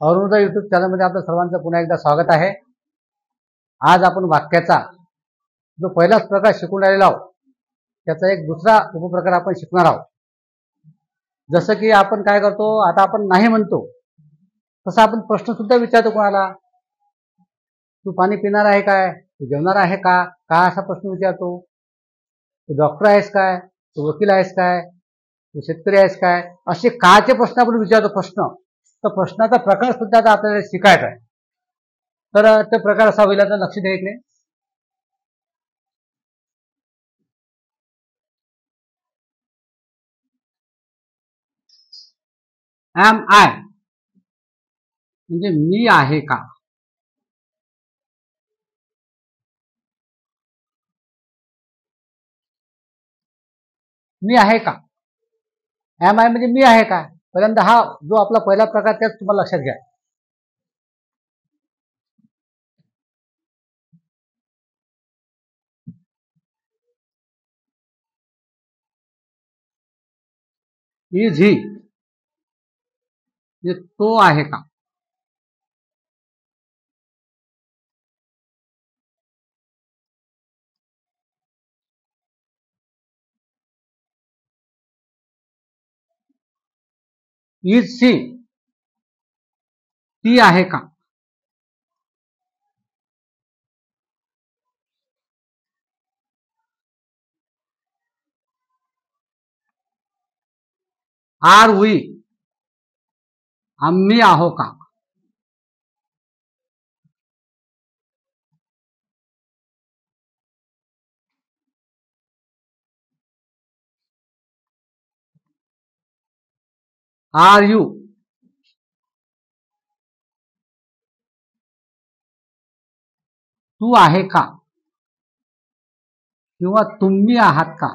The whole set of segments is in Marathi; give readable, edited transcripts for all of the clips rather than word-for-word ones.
अरुणोदय युट्यूब चॅनलमध्ये आपल्या सर्वांचं पुन्हा एकदा स्वागत आहे। आज आपण वाक्याचा जो पहिलाच प्रकार शिकून राहिलो आहोत त्याचा एक दुसरा उपप्रकार आपण शिकणार आहोत। जसं की आपण काय करतो, आता आपण नाही म्हणतो तसं आपण प्रश्न सुद्धा विचारतो कोणाला, तू पाणी पिणार आहे काय, तू जेवणार आहे का, का असा प्रश्न विचारतो। तू डॉक्टर आहेस काय, तू वकील आहेस काय, तू शेतकरी आहेस काय, असे काचे प्रश्न आपण विचारतो। तर प्रश्नाचा प्रकार सुद्धा आता आपल्याला शिकायचा आहे। तर ते प्रकार असा होईल, आता लक्ष द्या इकडे। एम आय म्हणजे मी आहे का। मी आहे का, एम आय म्हणजे मी आहे का। पहिल्यांदा हा जो आपला पहिला प्रकार त्याच तुम्हाला लक्षात घ्या। इज ही म्हणजे तो आहे का। इज सी ती आहे का। आर वी आम्ही आहो का। आर यू तू आहे का किंवा तुम्ही आहात का।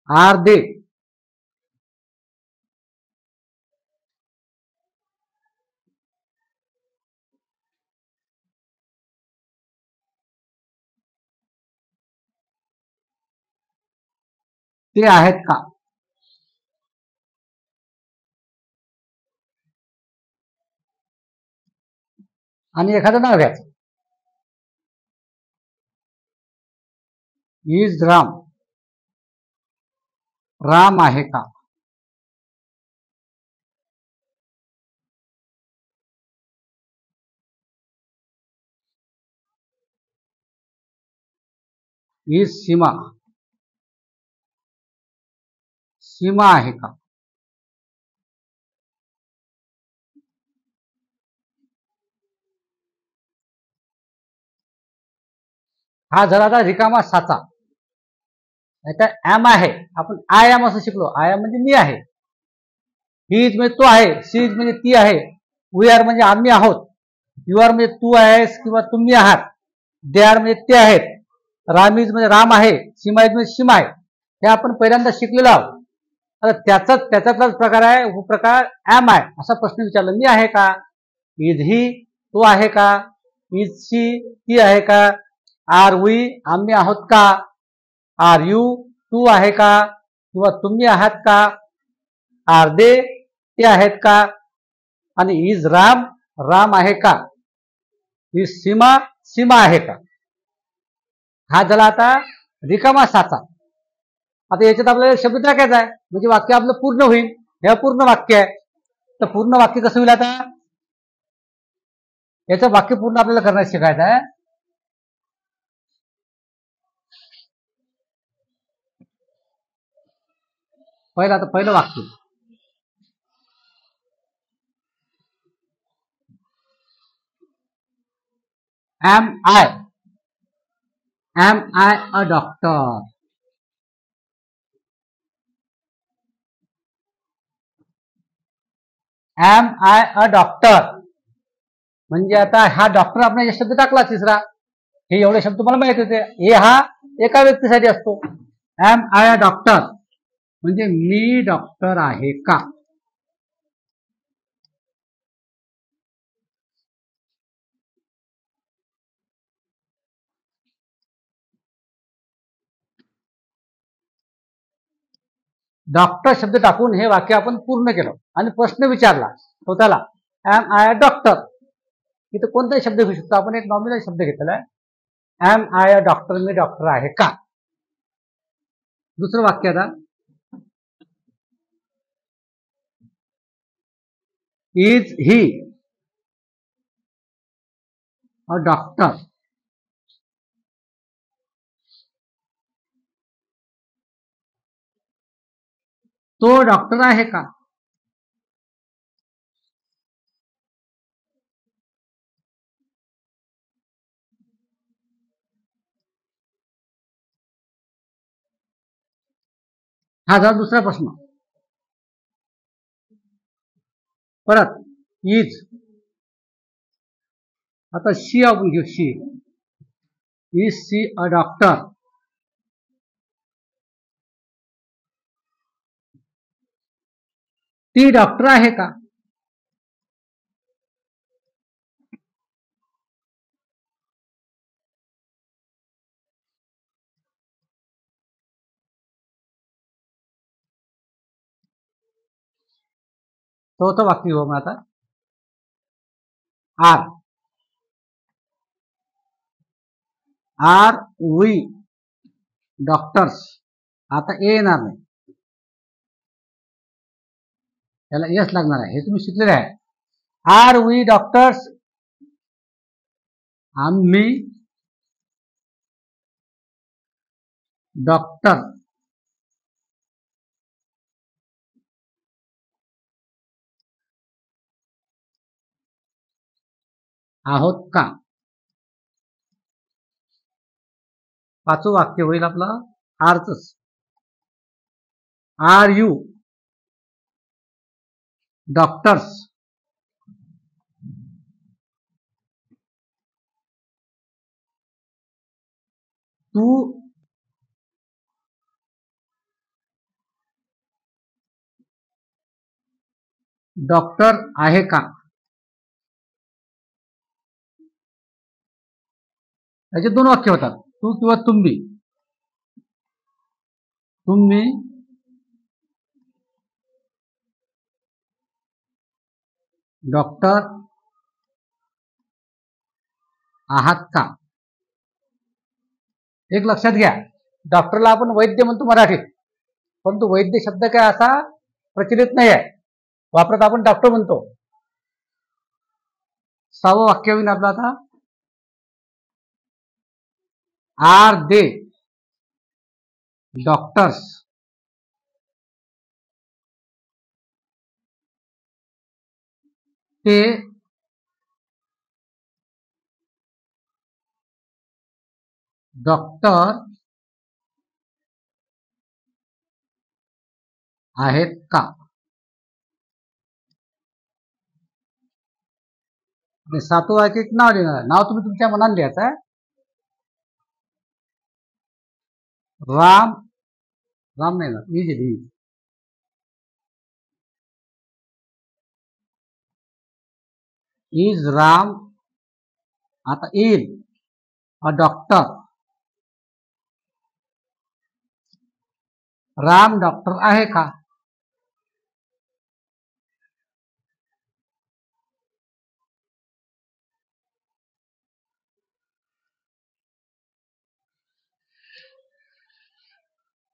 आर दे ते आहेत का। आणि एखादं नाव घ्यायचं। इज राम राम आहे का। इज सीमा सीमा आहे का। हा झाला आता रिकामा साचा। आता एम आहे, आपण आय एम असं शिकलो। आय एम म्हणजे मी आहे, ही इज म्हणजे तो आहे, सी इज म्हणजे ती आहे, वी आर म्हणजे आम्ही आहोत, यू आर म्हणजे तू आहेस किंवा तुम्ही आहात, दे आर म्हणजे ते आहेत, राम इज म्हणजे राम आहे, सीमा इज म्हणजे सीमा आहे। हे आपण पहिल्यांदा शिकलेलो आहोत। आता त्याच्यातलाच प्रकार आहे उपप्रकार एम आय असा प्रश्न विचारला। मी आहे का, इज ही तो आहे का, इज शी ती आहे का, आर वी आम्ही आहोत का, आर यू तू आहे का किंवा तुम्ही आहात का, आर दे ते आहेत का, आणि इज राम राम आहे का, इज सीमा सीमा आहे का। हा झाला आता रिकामा साचा। आता याच्यात आपल्याला शब्द टाकायचा आहे म्हणजे वाक्य आपलं पूर्ण होईल। हे पूर्ण वाक्य आहे, तर पूर्ण वाक्य कसं होईल, आता याचं वाक्य पूर्ण आपल्याला करण्यास शिकायचं आहे। पहिलं वाक्य am I a doctor. Am I a doctor म्हणजे आता हा डॉक्टर आपण शब्द टाकला तिसरा। हे एवढे शब्द तुम्हाला माहित होते, हे हा एका व्यक्तीसाठी असतो। एम आय अ डॉक्टर म्हणजे मी डॉक्टर आहे का। डॉक्टर शब्द टाकून हे वाक्य आपण पूर्ण केलं आणि प्रश्न विचारला स्वतःला, एम आय अ डॉक्टर. इथं कोणताही शब्द घेऊ शकतो आपण, एक नॉमिनल शब्द घेतलेला आहे, एम आय अ डॉक्टर, मी डॉक्टर आहे का. दुसरं वाक्य आता, इज ही अ डॉक्टर. तो डॉक्टर आहे का. हा झाला दुसरा प्रश्न. परत इज, आता शी आपण घेऊ, शी, इज शी अ डॉक्टर. ती डॉक्टर आहे का. चौथं वाक्य घेऊ मग आता, आर वी डॉक्टर्स. आता ए येणार नाही, त्याला यस लागणार आहे, हे तुम्ही शिकलेले आहे. आर वी डॉक्टर्स, आम्ही डॉक्टर आहोत का. पाचवं वाक्य होईल आपलं आरच, आर यू डॉक्टर्स. तू डॉक्टर आहे का. याचे दोन वाक्य होतात, तू किंवा तुम्ही. तुम्ही डॉक्टर आहात का. एक लक्षात घ्या, डॉक्टरला आपण वैद्य म्हणतो मराठीत, परंतु वैद्य शब्द काय असा प्रचलित नाही आहे, वापरत आपण डॉक्टर म्हणतो. सहावं वाक्य होईल आपलं आता, आर दे डॉक्टर्स. ते डॉक्टर आहेत का. सातवं वाक्य एक नाव देणार, नाव तुम्ही तुमच्या मनाने लिहायचं आहे. राम, राम नाही ना, इज राम. आता is a doctor, Ram doctor आहे का.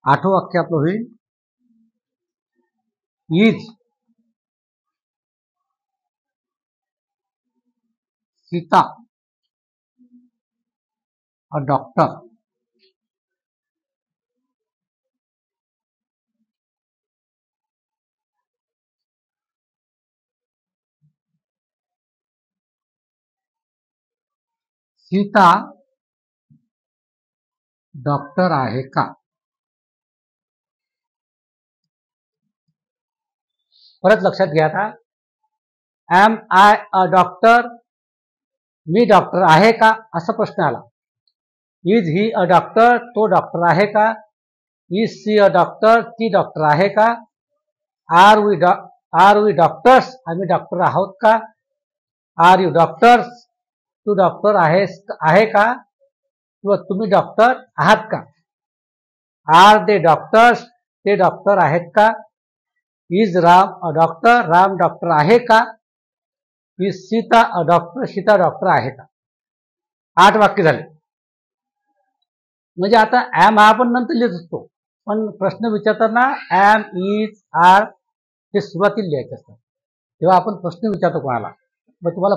आठवं वाक्य आपलं होईल, is Sita a doctor. Sita doctor आहे का. परत लक्षात घ्या, आता एम आय अ डॉक्टर, मी डॉक्टर आहे का असा प्रश्न आला. इज ही अ डॉक्टर, तो डॉक्टर आहे का. इज सी अ डॉक्टर, ती डॉक्टर आहे का. आर वी डॉक्टर्स, आम्ही डॉक्टर आहोत का. आर यू डॉक्टर्स, तू डॉक्टर आहे का किंवा तुम्ही डॉक्टर आहात का. आर दे डॉक्टर्स, ते डॉक्टर आहेत का? Is Ram a doctor? Ram doctor आहे का? Is Sita a doctor? Sita doctor आहे का? 8 वाक्य झाले. म्हणजे आता ॲम हा आपण नंतर लिहित असतो, पण प्रश्न विचारताना ॲम, इज, आर हे सुरुवातीला लिहायचे असतात. तेव्हा आपण प्रश्न विचारतो कोणाला, मग तुम्हाला